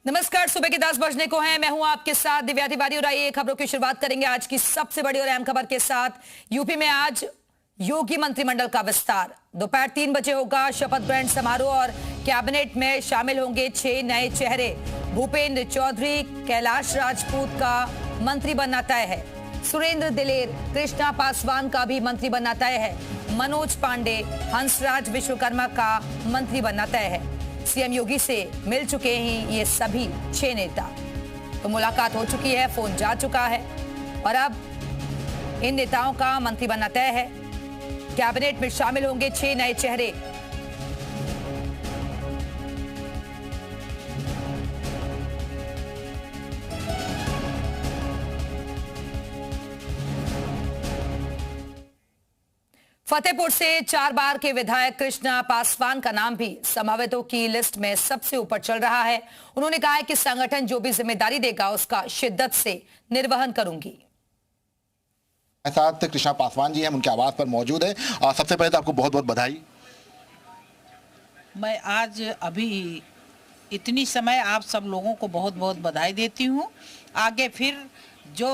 नमस्कार, सुबह के 10 बजने को हैं। मैं हूं आपके साथ दिव्या तिवारी और आइए खबरों की शुरुआत करेंगे आज की सबसे बड़ी और अहम खबर के साथ। यूपी में आज योगी मंत्रिमंडल का विस्तार। दोपहर 3 बजे होगा शपथ ग्रहण समारोह और कैबिनेट में शामिल होंगे 6 नए चेहरे। भूपेंद्र चौधरी, कैलाश राजपूत का मंत्री बनना तय है। सुरेंद्र दिलेर, कृष्णा पासवान का भी मंत्री बनना तय है। मनोज पांडे, हंसराज विश्वकर्मा का मंत्री बनना तय है। सीएम योगी से मिल चुके हैं ये सभी 6 नेता। तो मुलाकात हो चुकी है, फोन जा चुका है और अब इन नेताओं का मंत्री बनना तय है। कैबिनेट में शामिल होंगे 6 नए चेहरे। फतेहपुर से 4 बार के विधायक कृष्णा पासवान का नाम भी संभावितों की लिस्ट में सबसे ऊपर चल रहा है। उन्होंने कहा है कि संगठन जो भी जिम्मेदारी देगा उसका शिद्दत से निर्वहन करूंगी। साथ कृष्णा पासवान जी हैं, उनके आवास पर मौजूद है। सबसे पहले तो आपको बहुत बहुत बधाई। मैं आज अभी इतनी समय आप सब लोगों को बहुत बहुत बधाई देती हूँ। आगे फिर जो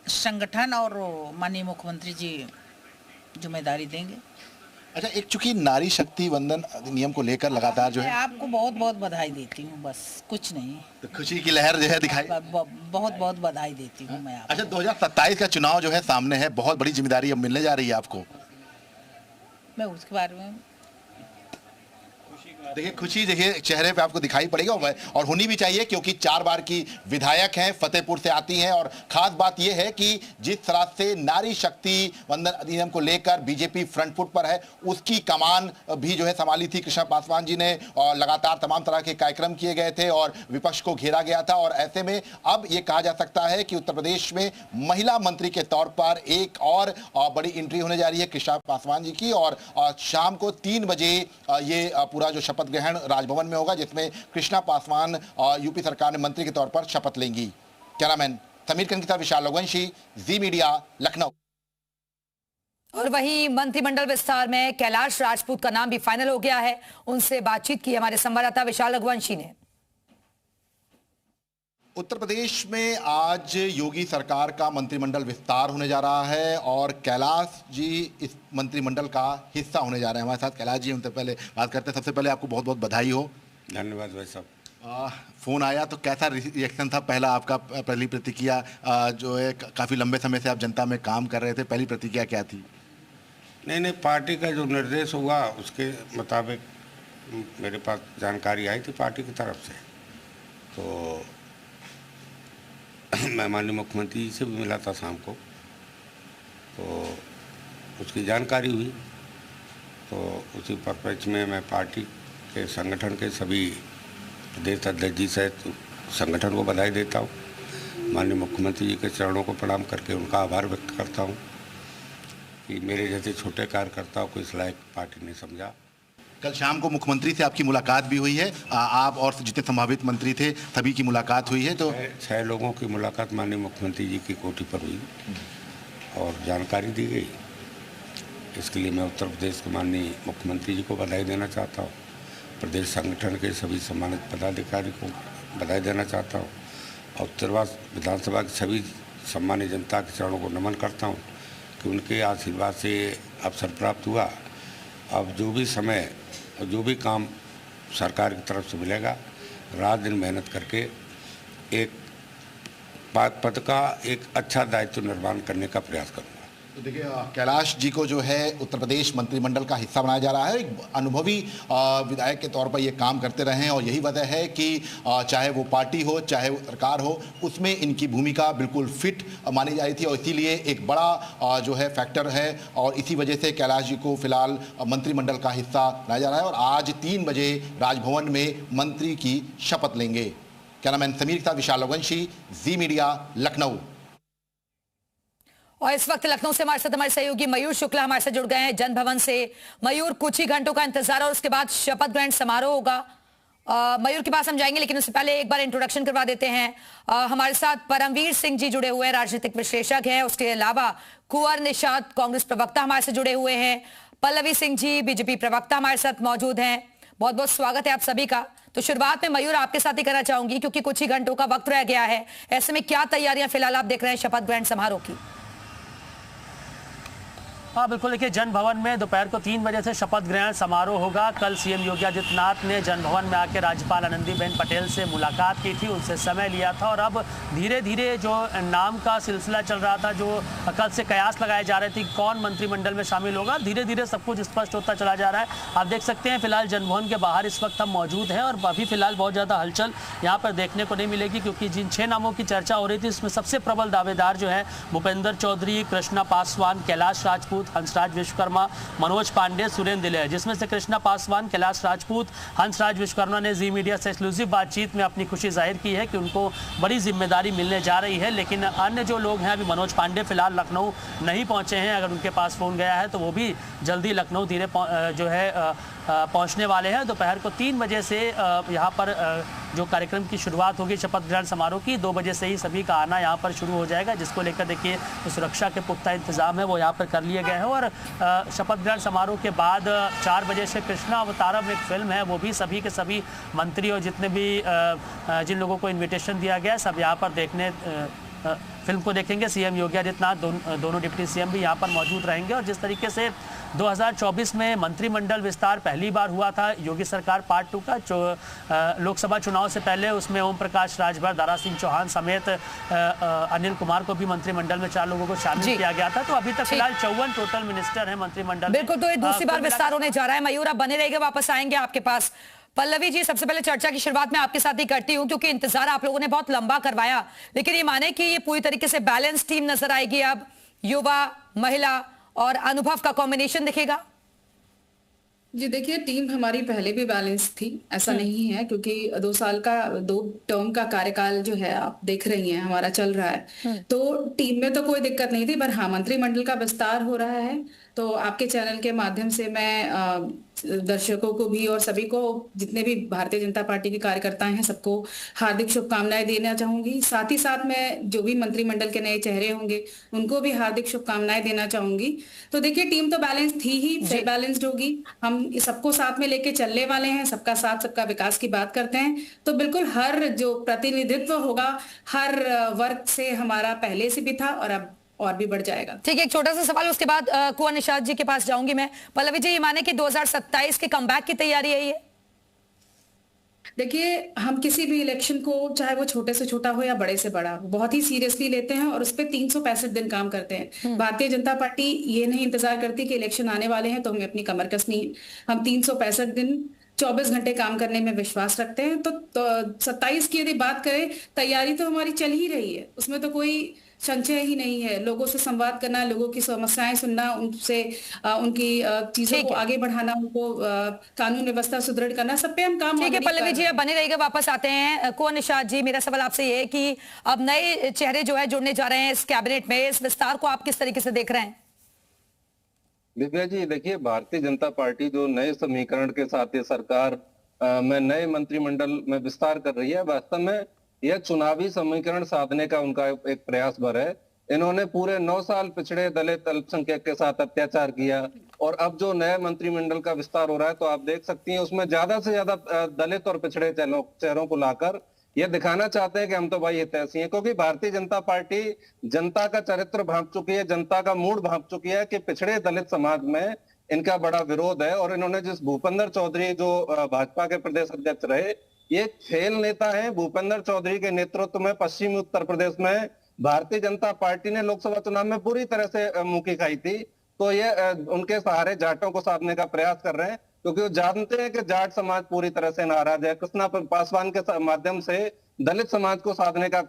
संगठन और माननीय मुख्यमंत्री जी जिम्मेदारी देंगे। अच्छा, एक चूंकि नारी शक्ति वंदन अधिनियम को लेकर लगातार जो है, आपको बहुत बहुत बधाई देती हूँ, बस कुछ नहीं। तो खुशी की लहर जो है दिखाई, बहुत बहुत बधाई देती हूँ मैं आपको। अच्छा, 2027 का चुनाव जो है सामने है, बहुत बड़ी जिम्मेदारी अब मिलने जा रही है आपको। मैं उसके बारे में देखिए, खुशी देखिए चेहरे पे आपको दिखाई पड़ेगा और होनी भी चाहिए, क्योंकि 4 बार की विधायक हैं, फतेहपुर से आती हैं। और खास बात यह है कि जिस तरह से नारी शक्ति वंदन अधिनियम को लेकर बीजेपी फ्रंट फुट पर है, उसकी कमान भी जो है संभाली थी कृष्णा पासवान जी ने। और लगातार तमाम तरह के कार्यक्रम किए गए थे और विपक्ष को घेरा गया था। और ऐसे में अब ये कहा जा सकता है कि उत्तर प्रदेश में महिला मंत्री के तौर पर एक और बड़ी एंट्री होने जा रही है कृष्णा पासवान जी की। और शाम को 3 बजे ये पूरा जो शपथ ग्रहण राजभवन में होगा, जिसमें कृष्णा पासवान यूपी सरकार में मंत्री के तौर पर शपथ लेंगी। कैमरामैन समीर कंग के साथ विशाल रघुवंशी, जी मीडिया, लखनऊ। और वहीं मंत्रिमंडल विस्तार में कैलाश राजपूत का नाम भी फाइनल हो गया है। उनसे बातचीत की हमारे संवाददाता विशाल रघुवंशी ने। उत्तर प्रदेश में आज योगी सरकार का मंत्रिमंडल विस्तार होने जा रहा है और कैलाश जी इस मंत्रिमंडल का हिस्सा होने जा रहे हैं। हमारे साथ कैलाश जी, उनसे पहले बात करते हैं। सबसे पहले आपको बहुत बहुत बधाई हो। धन्यवाद भाई साहब। फ़ोन आया तो कैसा रिएक्शन था पहला आपका? पहली प्रतिक्रिया जो है, काफ़ी लंबे समय से आप जनता में काम कर रहे थे, पहली प्रतिक्रिया क्या थी? नहीं, पार्टी का जो निर्देश हुआ उसके मुताबिक मेरे पास जानकारी आई थी पार्टी की तरफ से। तो मैं माननीय मुख्यमंत्री जी से भी मिला था शाम को, तो उसकी जानकारी हुई। तो उसी परिप्रेक्ष्य में मैं पार्टी के संगठन के सभी प्रदेश अध्यक्ष जी सहित संगठन को बधाई देता हूँ। माननीय मुख्यमंत्री जी के चरणों को प्रणाम करके उनका आभार व्यक्त करता हूँ कि मेरे जैसे छोटे कार्यकर्ताओं को इस लायक पार्टी ने समझा। कल शाम को मुख्यमंत्री से आपकी मुलाकात भी हुई है। आप और जितने संभावित मंत्री थे सभी की मुलाकात हुई है। तो 6 लोगों की मुलाकात माननीय मुख्यमंत्री जी की कोठी पर हुई और जानकारी दी गई। इसके लिए मैं उत्तर प्रदेश के माननीय मुख्यमंत्री जी को बधाई देना चाहता हूँ। प्रदेश संगठन के सभी सम्मानित पदाधिकारी को बधाई देना चाहता हूँ और उत्तर विधानसभा की सभी सम्मानित जनता के चरणों को नमन करता हूँ कि उनके आशीर्वाद से अवसर प्राप्त हुआ। अब जो भी समय और जो भी काम सरकार की तरफ से मिलेगा, रात दिन मेहनत करके एक पद का एक अच्छा दायित्व निर्वहन करने का प्रयास करूँगा। तो देखिए, कैलाश जी को जो है उत्तर प्रदेश मंत्रिमंडल का हिस्सा बनाया जा रहा है। एक अनुभवी विधायक के तौर पर ये काम करते रहे हैं और यही वजह है कि चाहे वो पार्टी हो चाहे वो सरकार हो, उसमें इनकी भूमिका बिल्कुल फिट मानी जा रही थी और इसीलिए एक बड़ा जो है फैक्टर है। और इसी वजह से कैलाश जी को फिलहाल मंत्रिमंडल का हिस्सा बनाया जा रहा है और आज 3 बजे राजभवन में मंत्री की शपथ लेंगे। कैमरामैन समीर के साथ विशाल रघुवंशी, जी मीडिया, लखनऊ। और इस वक्त लखनऊ से हमारे सहयोगी मयूर शुक्ला हमारे साथ जुड़ गए हैं जन भवन से। मयूर, कुछ ही घंटों का इंतजार और उसके बाद शपथ ग्रहण समारोह होगा। मयूर के पास हम जाएंगे, लेकिन उससे पहले एक बार इंट्रोडक्शन करवा देते हैं। हमारे साथ परमवीर सिंह जी जुड़े हुए हैं, राजनीतिक विश्लेषक हैं। उसके अलावा कुंवर निषाद कांग्रेस प्रवक्ता हमारे से जुड़े हुए हैं। पल्लवी सिंह जी बीजेपी प्रवक्ता हमारे साथ मौजूद हैं। बहुत बहुत स्वागत है आप सभी का। तो शुरुआत में मयूर आपके साथ ही करना चाहूंगी क्योंकि कुछ ही घंटों का वक्त रह गया है। ऐसे में क्या तैयारियां फिलहाल आप देख रहे हैं शपथ ग्रहण समारोह की? हाँ बिल्कुल, देखिए जन भवन में दोपहर को 3 बजे से शपथ ग्रहण समारोह होगा। कल सीएम योगी आदित्यनाथ ने जन भवन में आकर राज्यपाल आनंदीबेन पटेल से मुलाकात की थी, उनसे समय लिया था और अब धीरे धीरे जो नाम का सिलसिला चल रहा था, जो कल से कयास लगाए जा रहे थे कौन मंत्रिमंडल में शामिल होगा, धीरे धीरे सब कुछ स्पष्ट होता चला जा रहा है। आप देख सकते हैं फिलहाल जन भवन के बाहर इस वक्त हम मौजूद हैं और अभी फिलहाल बहुत ज़्यादा हलचल यहाँ पर देखने को नहीं मिलेगी क्योंकि जिन 6 नामों की चर्चा हो रही थी उसमें सबसे प्रबल दावेदार जो है भूपेंद्र चौधरी, कृष्णा पासवान, कैलाश राजपूत, हंसराज विश्वकर्मा, मनोज पांडे, सुरेंद्र दिले, जिसमें से कृष्णा पासवान, कैलाश राजपूत, हंसराज विश्वकर्मा ने जी मीडिया से एक्सक्लूसिव बातचीत में अपनी खुशी जाहिर की है कि उनको बड़ी जिम्मेदारी मिलने जा रही है। लेकिन अन्य जो लोग हैं, अभी मनोज पांडे फिलहाल लखनऊ नहीं पहुंचे हैं, अगर उनके पास फोन गया है तो वो भी जल्दी लखनऊ धीरे जो है पहुंचने वाले हैं। दोपहर को 3 बजे से यहाँ पर जो कार्यक्रम की शुरुआत होगी शपथ ग्रहण समारोह की, 2 बजे से ही सभी का आना यहाँ पर शुरू हो जाएगा, जिसको लेकर देखिए तो सुरक्षा के पुख्ता इंतजाम है वो यहाँ पर कर लिए गए हैं। और शपथ ग्रहण समारोह के बाद 4 बजे से कृष्णा अवतारम एक फिल्म है, वो भी सभी के सभी मंत्री और जितने भी जिन लोगों को इन्विटेशन दिया गया है सब यहाँ पर देखने फिल्म को देखेंगे। सीएम योगी आदित्यनाथ दोनों डिप्टी सीएम भी यहाँ पर मौजूद रहेंगे। और जिस तरीके से 2024 में मंत्रिमंडल विस्तार पहली बार हुआ था योगी सरकार पार्ट 2 का, जो लोकसभा चुनाव से पहले उसमें ओम प्रकाश राजभर, दारा सिंह चौहान समेत अनिल कुमार को भी मंत्रिमंडल में 4 लोगों को शामिल किया गया था। तो अभी तक फिलहाल 54 टोटल मिनिस्टर है मंत्रिमंडल। बिल्कुल, तो ये दूसरी बार विस्तार होने जा रहा है। मयूर आप बने रहेंगे, वापस आएंगे आपके पास। पल्लवी जी, सबसे पहले चर्चा की शुरुआत मैं आपके साथ ही करती हूं क्योंकि इंतजार आप लोगों ने बहुत लंबा करवाया, लेकिन ये माने कि ये पूरी तरीके से बैलेंस टीम नजर आएगी, अब युवा, महिला और अनुभव का कॉम्बिनेशन दिखेगा? जी देखिए, टीम हमारी पहले भी बैलेंस थी, ऐसा नहीं है, क्योंकि 2 टर्म का कार्यकाल जो है आप देख रही हैं हमारा चल रहा है, तो टीम में तो कोई दिक्कत नहीं थी। पर हाँ, मंत्रिमंडल का विस्तार हो रहा है तो आपके चैनल के माध्यम से मैं दर्शकों को भी और सभी को, जितने भी भारतीय जनता पार्टी के कार्यकर्ता हैं, सबको हार्दिक शुभकामनाएं देना चाहूंगी। साथ ही साथ मैं जो भी मंत्रिमंडल के नए चेहरे होंगे उनको भी हार्दिक शुभकामनाएं देना चाहूंगी। तो देखिए, टीम तो बैलेंस थी ही, फिर बैलेंस्ड होगी। हम सबको साथ में लेके चलने वाले हैं, सबका साथ सबका विकास की बात करते हैं, तो बिल्कुल हर जो प्रतिनिधित्व होगा हर वर्ग से हमारा पहले से भी था और अब और भी बढ़ जाएगा। ठीक है, एक छोटा सा सवाल, उसके बाद कुंवर निशात जी के पास जाऊंगी मैं। पल्लवी जी, ये माने कि 2027 के कमबैक की तैयारी है ये? देखिए, हम किसी भी इलेक्शन को, चाहे वो छोटे से छोटा हो या बड़े से बड़ा, बहुत ही सीरियसली लेते हैं और उस पर 365 दिन काम करते हैं। भारतीय जनता पार्टी ये नहीं इंतजार करती कि इलेक्शन आने वाले हैं तो हमें अपनी कमर कसनी है। हम 365 दिन 24 घंटे काम करने में विश्वास रखते हैं। तो 27 की यदि बात करें, तैयारी तो हमारी चल ही रही है, उसमें तो कोई संशय ही नहीं है। लोगों से संवाद करना, लोगों की समस्याएं सुनना, उनसे उनकी चीजों को आगे बढ़ाना, उनको कानून व्यवस्था सुदृढ़ करना, सब पे हम काम। ठीक है पल्लवी जी, अब बने रहिएगा, वापस आते हैं। कुंवर निशात जी, मेरा सवाल आपसे ये है कि अब नए चेहरे जो है जुड़ने जा रहे हैं इस कैबिनेट में, इस विस्तार को आप किस तरीके से देख रहे हैं? दिव्या जी, देखिए, भारतीय जनता पार्टी जो नए समीकरण के साथ ये सरकार में नए मंत्रिमंडल में विस्तार कर रही है, वास्तव में यह चुनावी समीकरण साधने का उनका एक प्रयास भर है। इन्होंने पूरे 9 साल पिछड़े दलित अल्पसंख्यक के साथ अत्याचार किया और अब जो नए मंत्रिमंडल का विस्तार हो रहा है तो आप देख सकती हैं उसमें ज्यादा से ज्यादा दलित और पिछड़े चेहरों को लाकर ये दिखाना चाहते हैं कि हम तो भाई हितैषी हैं, क्योंकि भारतीय जनता पार्टी जनता का चरित्र भांप चुकी है, जनता का मूड भांप चुकी है कि पिछड़े दलित समाज में इनका बड़ा विरोध है। और इन्होंने जिस भूपेंद्र चौधरी जो भाजपा के प्रदेश अध्यक्ष रहे, ये फेल नेता है। भूपेंद्र चौधरी के नेतृत्व में पश्चिमी उत्तर प्रदेश में भारतीय जनता पार्टी ने लोकसभा चुनाव में पूरी तरह से मुक्की खाई थी। तो ये उनके सहारे जाटों को साधने का प्रयास कर रहे हैं, क्योंकि वो जानते हैं कि जाट समाज पूरी तरह से नाराज है। कृष्णा पासवान के माध्यम से दलित समाज को साधने का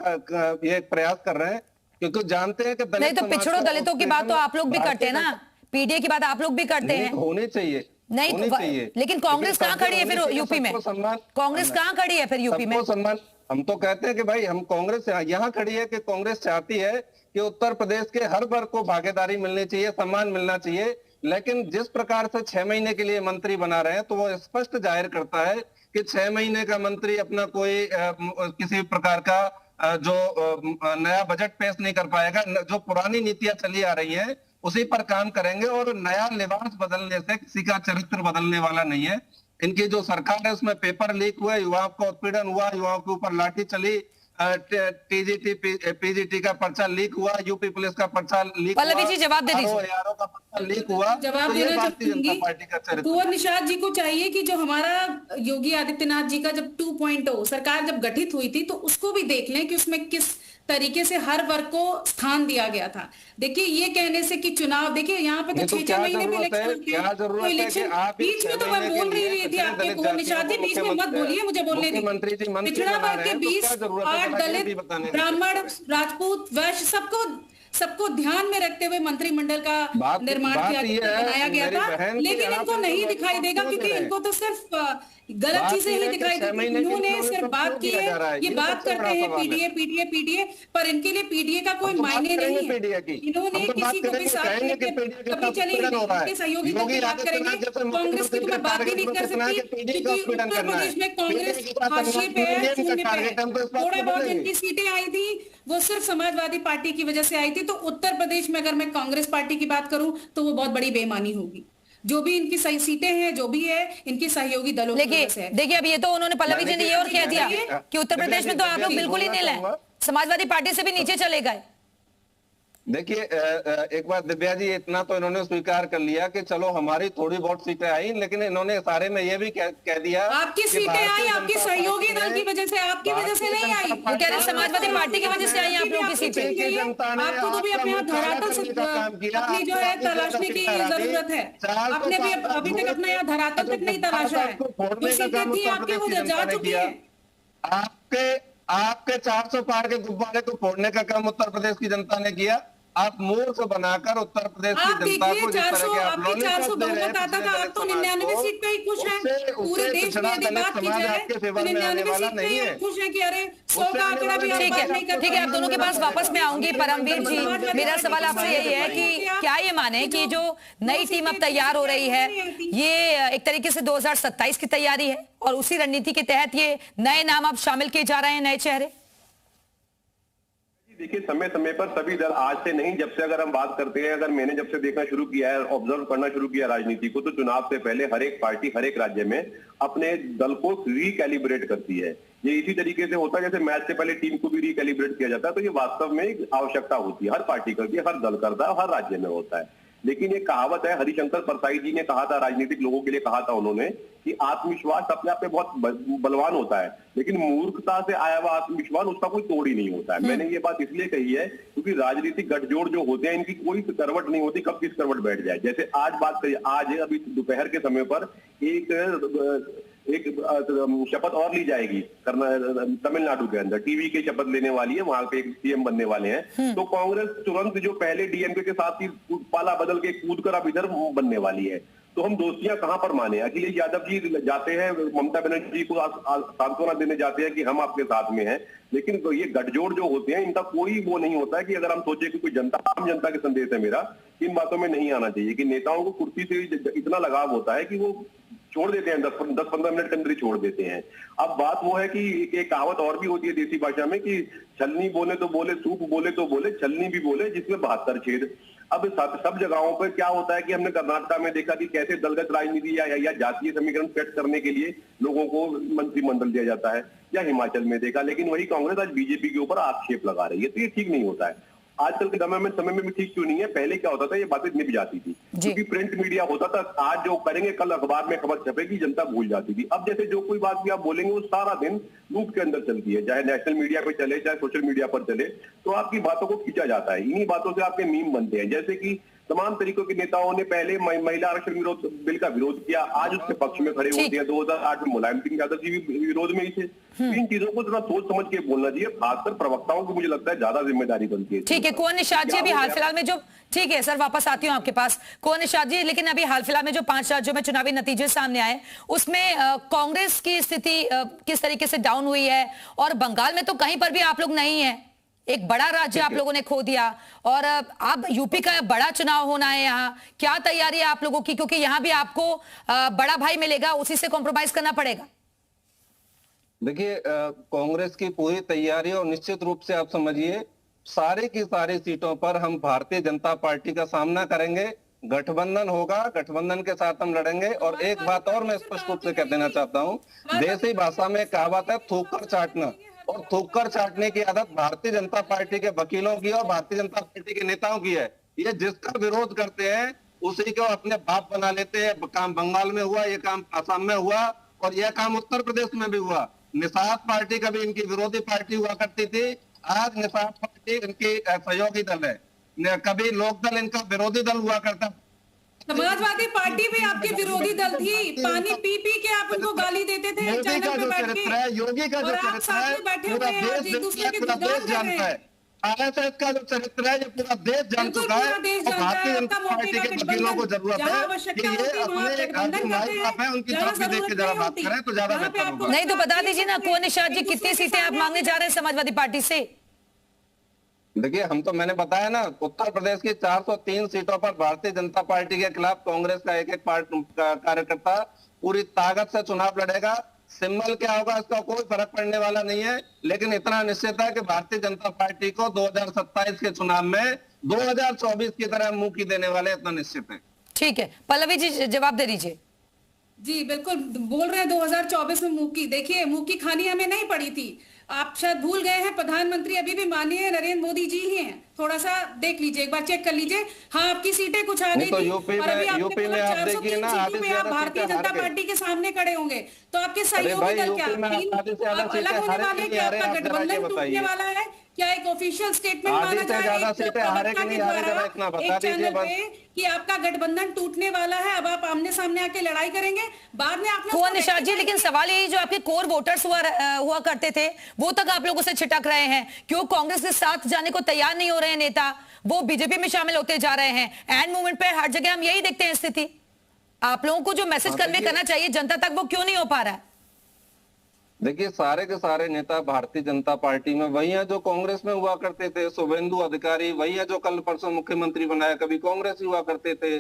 ये प्रयास कर रहे हैं, क्योंकि जानते हैं कि दलित नहीं तो पिछड़ों दलितों की बात तो आप लोग भी करते हैं ना, पीडीए की बात आप लोग भी करते हैं। होनी चाहिए, नहीं तो लेकिन कांग्रेस कहाँ खड़ी है फिर यूपी में? कांग्रेस कहाँ खड़ी है फिर यूपी में? सम्मान, हम तो कहते हैं कि भाई हम कांग्रेस यहाँ खड़ी है कि कांग्रेस चाहती है कि उत्तर प्रदेश के हर वर्ग को भागीदारी मिलनी चाहिए, सम्मान मिलना चाहिए। लेकिन जिस प्रकार से 6 महीने के लिए मंत्री बना रहे हैं तो वो स्पष्ट जाहिर करता है कि 6 महीने का मंत्री अपना कोई किसी प्रकार का जो नया बजट पेश नहीं कर पाएगा। जो पुरानी नीतियां चली आ रही हैं उसी पर काम करेंगे और नया लिबास बदलने से किसी का चरित्र बदलने वाला नहीं है। इनकी जो सरकार है उसमें पेपर लीक हुए, युवाओं को उत्पीड़न हुआ, युवाओं के ऊपर लाठी चली, टीजीटी पीजीटी का पर्चा लीक हुआ, यूपी पुलिस का पर्चा लीक हुआ, पल्लवी जी जवाब दे दीजिए। आरओ का पर्चा लीक हुआ। जवाब तो ये देना भारतीय जनता चाहूंगी। पार्टी का चरित्र। कुंवर निषाद जी को चाहिए कि जो हमारा योगी आदित्यनाथ जी का जब 2.0 सरकार जब गठित हुई थी तो उसको भी देख लें कि उसमें किस तरीके से हर वर्ग को स्थान दिया गया था। देखिए ये कहने से कि चुनाव, देखिए यहाँ पे तो 6-6 महीने में इलेक्शन, बीच में तो मैं बोल रही थी आपके कुंवर निषाद जी, बीच में मत बोलिए, मुझे बोलने दीजिए। पिछड़ा वर्ग के 20 दलित, ब्राह्मण, राजपूत, वैश्य सबको ध्यान में रखते हुए मंत्रिमंडल का निर्माण बनाया गया था, लेकिन इनको नहीं दिखाई देगा क्योंकि इनको तो सिर्फ गलत चीजें ही दिखाई देती। इन्होंने सिर्फ बात की है, ये बात करते हैं पीडीए, पर इनके लिए पीडीए का कोई मायने नहीं है। इन्होंने किसी को भी साथ लेके कभी चलेंगे, सहयोगी को भी बात करेंगे, कांग्रेस की तो मैं बात भी नहीं कर सकती क्योंकि उत्तर प्रदेश में कांग्रेस हाशिए पे है, शून्य पे है। थोड़ा बहुत इनकी सीटें आई थी वो सिर्फ समाजवादी पार्टी की वजह से आई थी, तो उत्तर प्रदेश में अगर मैं कांग्रेस पार्टी की बात करूं तो वो बहुत बड़ी बेईमानी होगी। जो भी इनकी सही सीटें हैं, जो भी है इनकी सहयोगी दलों की वजह से है। देखिए अब ये तो उन्होंने पल्लवी जी ने ये और कह दिया कि उत्तर प्रदेश में तो आप लोग बिल्कुल ही नील है, समाजवादी पार्टी से भी नीचे चले गए। देखिए एक बार दिव्या जी, इतना तो इन्होंने स्वीकार कर लिया कि चलो हमारी थोड़ी बहुत सीटें आई, लेकिन इन्होंने सारे में ये भी कह दिया आपकी सीटें आई आपकी सहयोगी दल की वजह से, आपकी वजह से नहीं आई। वो कह रहे समाजवादी पार्टी की वजह से आई आप लोगों की सीटें। आपको तो भी अपने धरातल अपनी जो है तलाशने की जरूरत है। आपने भी अभी तक अपना यहाँ धरातल तक नहीं तलाशा है। जो सीटें थी आपकी वो जा चुकी है। आपके 400 पार के गुब्बारे को फोड़ने का काम उत्तर प्रदेश की जनता ने किया। आप मूर्ख बनाकर उत्तर प्रदेश की जनता को जिस तरह के आप आपकी 400 बहुमत आता था, आप तो 99 सीट पे ही खुश हैं। पूरे देश में यदि बात की जाए तो 99 सीट पे ही खुश हैं कि अरे 100 का आंकड़ा भी आप बात नहीं करते। ठीक है, आप दोनों के पास वापस मैं आऊंगी। परमवीर जी, मेरा सवाल आपसे यही है कि क्या ये माने कि जो नई टीम अब तैयार हो रही है ये एक तरीके से 2027 की तैयारी है और उसी रणनीति के तहत ये नए नाम अब शामिल किए जा रहे हैं, नए चेहरे? देखिए समय समय पर सभी दल, आज से नहीं, जब से अगर हम बात करते हैं, अगर मैंने जब से देखना शुरू किया है, ऑब्जर्व करना शुरू किया राजनीति को, तो चुनाव से पहले हर एक पार्टी हर एक राज्य में अपने दल को रिकैलिब्रेट करती है। ये इसी तरीके से होता है जैसे मैच से पहले टीम को भी रिकैलिब्रेट किया जाता है। तो ये वास्तव में एक आवश्यकता होती है, हर पार्टी करती है, हर दल करता है, हर राज्य में होता है। लेकिन एक कहावत है, हरिशंकर परसाई जी ने कहा था, राजनीतिक लोगों के लिए कहा था उन्होंने, कि आत्मविश्वास अपने आप में बहुत बलवान होता है, लेकिन मूर्खता से आया हुआ आत्मविश्वास उसका कोई तोड़ ही नहीं होता है। मैंने ये बात इसलिए कही है क्योंकि राजनीतिक गठजोड़ जो होते हैं इनकी कोई करवट नहीं होती कब किस करवट बैठ जाए। जैसे आज बात करिए, आज अभी दोपहर के समय पर एक शपथ और ली जाएगी तमिलनाडु के अंदर, टीवी की शपथ लेने वाली है, वहां पे एक सीएम बनने वाले हैं। तो कांग्रेस तुरंत जो पहले डीएमके के साथ ही पाला बदल के कूद कर अब इधर बनने वाली है। तो हम दोस्तियां कहां पर माने? अखिलेश यादव जी जाते हैं, ममता बनर्जी को सांत्वना देने जाते हैं कि हम आपके साथ में हैं, लेकिन ये गठजोड़ जो होते हैं इनका कोई वो नहीं होता है कि अगर हम सोचे कि कोई जनता, आम जनता के संदेश है मेरा, इन बातों में नहीं आना चाहिए कि नेताओं को कुर्सी से इतना लगाव होता है कि वो छोड़ देते हैं, 10-15 मिनट के अंदर ही छोड़ देते हैं। अब बात वो है कि एक कहावत और भी होती है देसी भाषा में कि छलनी बोले तो बोले, सूप बोले तो बोले, छलनी भी बोले जिसमें 72 छेद। अब सब जगहों पर क्या होता है कि हमने कर्नाटका में देखा कि कैसे दलगत राजनीति या जातीय समीकरण सेट करने के लिए लोगों को मंत्रिमंडल दिया जाता है, या हिमाचल में देखा, लेकिन वही कांग्रेस आज बीजेपी के ऊपर आक्षेप लगा रही है। तो ये ठीक नहीं होता है। आजकल के समय में भी ठीक क्यों नहीं है? पहले क्या होता था, ये बातें निभ जाती थी क्योंकि प्रिंट मीडिया होता था, आज जो करेंगे कल अखबार में खबर छपेगी, जनता भूल जाती थी। अब जैसे जो कोई बात भी आप बोलेंगे वो सारा दिन लूप के अंदर चलती है, चाहे नेशनल मीडिया पे चले चाहे सोशल मीडिया पर चले, तो आपकी बातों को खींचा जाता है। इन्हीं बातों से आपके मीम बनते हैं। जैसे कि तमाम तरीकों के नेताओं ने पहले महिला आरक्षण बिल का विरोध किया, आज उसके पक्ष में खड़े होते हैं। 2008 में मुलायम सिंह यादव जी भी विरोध में ही थे। इन चीजों को थोड़ा सोच समझ के बोलना चाहिए, खासकर प्रवक्ताओं को मुझे लगता है ज्यादा जिम्मेदारी बनती है। ठीक है, कुंवर निषाद जी, अभी हाल फिलहाल में जो, ठीक है सर वापस आती हूँ आपके पास कुंवर निषाद जी, लेकिन अभी हाल फिलहाल में जो 5 राज्यों में चुनावी नतीजे सामने आए उसमें कांग्रेस की स्थिति किस तरीके से डाउन हुई है, और बंगाल में तो कहीं पर भी आप लोग नहीं है, एक बड़ा राज्य आप लोगों ने खो दिया, और अब यूपी का बड़ा चुनाव होना है, यहाँ क्या तैयारी है आप लोगों की? क्योंकि यहाँ भी आपको बड़ा भाई मिलेगा, उसी से कॉम्प्रोमाइज करना पड़ेगा। देखिए कांग्रेस की पूरी तैयारी, और निश्चित रूप से आप समझिए सारे की सारी सीटों पर हम भारतीय जनता पार्टी का सामना करेंगे। गठबंधन होगा, गठबंधन के साथ हम लड़ेंगे। और एक बात और मैं स्पष्ट रूप से कह देना चाहता हूँ, देसी भाषा में कहावत है थूक कर चाटना, और थूक कर चाटने की आदत भारतीय जनता पार्टी के वकीलों की और भारतीय जनता पार्टी के नेताओं की है। ये जिसका विरोध करते हैं उसी को अपने बाप बना लेते हैं। काम बंगाल में हुआ, ये काम असम में हुआ, और यह काम उत्तर प्रदेश में भी हुआ। निषाद पार्टी कभी इनकी विरोधी पार्टी हुआ करती थी, आज निषाद पार्टी इनकी सहयोगी दल है। कभी लोकदल इनका विरोधी दल हुआ करता। समाजवादी पार्टी भी आपकी विरोधी दल थी, पानी पी पी के आप उनको गाली देते थे। योगी का जो चरित्र है, योगी का जो चरित्र है पूरा देश जानता है। आरएसएस का जो चरित्र है ये पूरा देश जान चुका है। और भारतीय जनता पार्टी के वकीलों को जरूरत है कि ये अपने माई बाप है उनकी तरफ भी देख के जरा बात करें तो ज्यादा बेहतर होगा। नहीं तो बता दीजिए ना कुंवर निषाद जी, कितनी सीटें आप मांगने जा रहे हैं समाजवादी पार्टी से? देखिए, मैंने बताया ना, उत्तर प्रदेश की 403 सीटों पर भारतीय जनता पार्टी के खिलाफ कांग्रेस का एक कार्यकर्ता पूरी ताकत से चुनाव लड़ेगा। सिंबल क्या होगा इसका कोई फर्क पड़ने वाला नहीं है, लेकिन इतना निश्चित है कि भारतीय जनता पार्टी को 2027 के चुनाव में 2024 की तरह मुंह की देने वाले, इतना निश्चित है। ठीक है, पल्लवी जी जवाब दे दीजिए। जी बिल्कुल, बोल रहे हैं 2024 में मुंह की। देखिए, मुंह की खानी हमें नहीं पड़ी थी। आप शायद भूल गए हैं, प्रधानमंत्री अभी भी माननीय नरेंद्र मोदी जी ही हैं। थोड़ा सा देख लीजिए, एक बार चेक कर लीजिए। हाँ, आपकी सीटें कुछ आ गई तो थी, यूपी और अभी आपने में बोला आप 403 देखिए ना, सीटों में आप भारतीय जनता पार्टी के सामने खड़े होंगे, तो आपके सहयोगी दल क्या आप अलग होने वाले, क्या आपका गठबंधन टूटने वाला है? क्या एक ऑफिशियल स्टेटमेंट माना जाए एक चैनल पे कि आपका गठबंधन टूटने वाला है, अब आप आमने सामने आके लड़ाई करेंगे? बाद में आपने कुंवर निषाद जी, लेकिन सवाल यही, जो आपके कोर वोटर्स हुआ करते थे वो तक आप लोगों से छिटक रहे हैं, क्यों कांग्रेस के साथ जाने को तैयार नहीं हो रहे हैं नेता, वो बीजेपी में शामिल होते जा रहे हैं। एंड मूवमेंट पे हर जगह हम यही देखते हैं स्थिति। आप लोगों को जो मैसेज कन्वे करना चाहिए जनता तक, वो क्यों नहीं हो पा रहा है? देखिए, सारे के सारे नेता भारतीय जनता पार्टी में वही है जो कांग्रेस में हुआ करते थे। शुभेंदु अधिकारी वही है जो कल परसों मुख्यमंत्री बनाया, कभी कांग्रेस ही हुआ करते थे।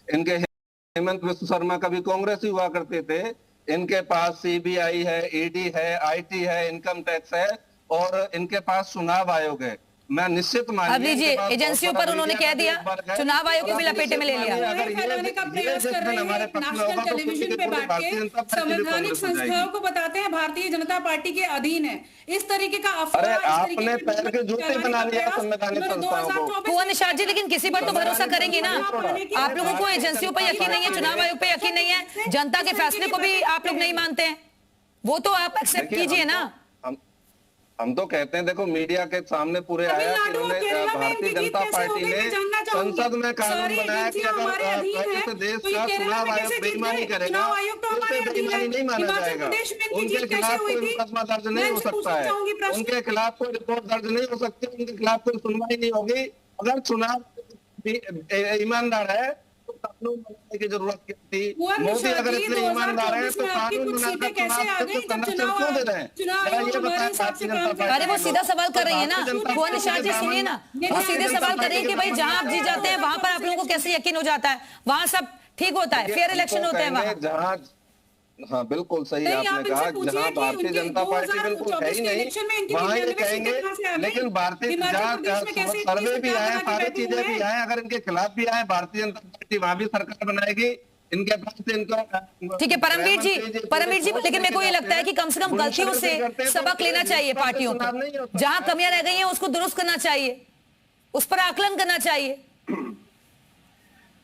इनके हेमंत विश्व शर्मा कभी कांग्रेस ही हुआ करते थे। इनके पास सीबीआई है, ईडी है, आईटी है, इनकम टैक्स है, और इनके पास चुनाव आयोग है। मैं निश्चित अब लीजिए, एजेंसियों पर उन्होंने कह दिया, चुनाव आयोग को भी लपेटे में ले लिया। फैलाने का प्रयास कर रहे हैं, नेशनल टेलीविजन पे बैठ के संवैधानिक संस्थाओं को बताते हैं भारतीय जनता पार्टी के अधीन है। इस तरीके का अरे आपने पैर के जूते बना लिया संवैधानिक संस्थाओं को। कुंवर निषाद जी, लेकिन किसी पर तो भरोसा करेंगे ना। आप लोगों को एजेंसियों पर यकीन नहीं है, चुनाव आयोग पे यकीन नहीं है, जनता के फैसले को भी आप लोग नहीं मानते हैं, वो तो आप एक्सेप्ट कीजिए ना। हम तो कहते हैं, देखो मीडिया के सामने पूरे आया कि इन्होंने भारतीय जनता पार्टी ने संसद में कानून बनाया कि अगर देश का चुनाव आयोग बेईमानी करेगा तो उसे बेईमानी नहीं माना जाएगा। उनके खिलाफ कोई मुकदमा दर्ज नहीं हो सकता है, उनके खिलाफ कोई रिपोर्ट दर्ज नहीं हो सकती, उनके खिलाफ कोई सुनवाई नहीं होगी। अगर चुनाव ईमानदार है तो कानून बनाने की जरूरत क्या थी? मोदी अगर इतने ईमानदार है तो कानून बनाकर चुनाव को संरक्षण क्यों दे रहे हैं? ये बताएं। अरे वो सीधा सवाल कर रही है ना कुंवर निषाद जी, सुनिए ना, वो सीधे सवाल कर रही है कि भाई जहां आप जीत जाते हैं वहां पर आप लोगों को कैसे यकीन हो जाता है, वहां सब ठीक होता है, फेयर इलेक्शन होते हैं वहां। हाँ बिल्कुल सही आपने कहा, जहाँ भारतीय जनता पार्टी बिल्कुल है ही नहीं वहाँ ये कहेंगे, लेकिन भारतीय सर्वे भी आए, सारी चीजें भी आए, अगर इनके खिलाफ भी आए भारतीय जनता पार्टी वहां भी सरकार बनाएगी। इनके पास इनको ठीक है परमवीर जी, लेकिन मेरे को ये लगता है कि कम से कम गलतियों से सबक लेना चाहिए पार्टियों को, जहां कमियां रह गई हैं उसको दुरुस्त करना चाहिए, उस पर आकलन करना चाहिए।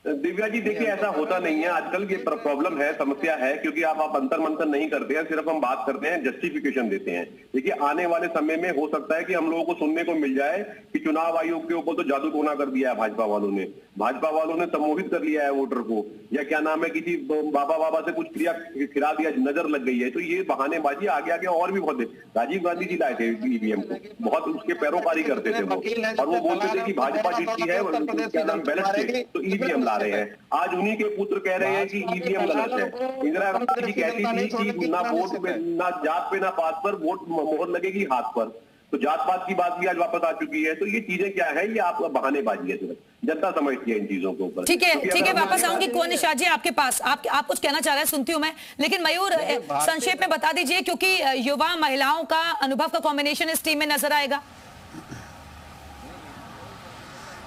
दिव्या जी देखिए, ऐसा होता नहीं है, आजकल ये प्रॉब्लम है, समस्या है, क्योंकि आप अंतर मंथन नहीं करते हैं, सिर्फ हम बात करते हैं, जस्टिफिकेशन देते हैं। देखिए, आने वाले समय में हो सकता है कि हम लोगों को सुनने को मिल जाए कि चुनाव आयोग के ऊपर तो जादू टोना कर दिया है भाजपा वालों ने सम्मोहित कर लिया है वोटर को, या क्या नाम है, किसी बाबा से कुछ क्रिया खिला दिया, नजर लग गई है। तो ये बहानेबाजी आगे आगे और भी बहुत है। राजीव गांधी जी लाए थे ईवीएम को, बहुत उसके पैरोकारी करते थे वो, और वो बोलते थे कि भाजपा जीतती है, क्या नाम बैलेंस से तो ईवीएम ला रहे हैं। आज उन्हीं के पुत्र कह रहे हैं कि ईवीएम गलत है। इंदिरा गांधी जी कहती थी कि ना वोट पे, ना जात पे, ना पात पर वोट मोहर लगेगी हाथ पर। तो जात पात की बात भी आज वापस आ चुकी है। तो ये चीजें क्या है, ये आपका बहानेबाजी है, सिर्फ जनता समझती है इन चीजों के ऊपर। ठीक है, वापस आऊंगी कुंवर निषाद जी आपके पास, आप कुछ कहना चाह रहे हैं, सुनती हूं मैं, लेकिन मयूर संक्षेप में बता दीजिए, क्योंकि युवा महिलाओं का अनुभव का कॉम्बिनेशन इस टीम में नजर आएगा।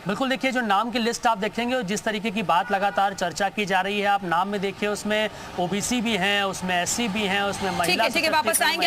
बिल्कुल, देखिए जो नाम की लिस्ट आप देखेंगे और जिस तरीके की बात लगातार चर्चा की जा रही है, आप नाम में देखिए उसमें ओबीसी भी हैं, उसमें एससी भी हैं, उसमें महिला ठीक है, वापस आएंगे।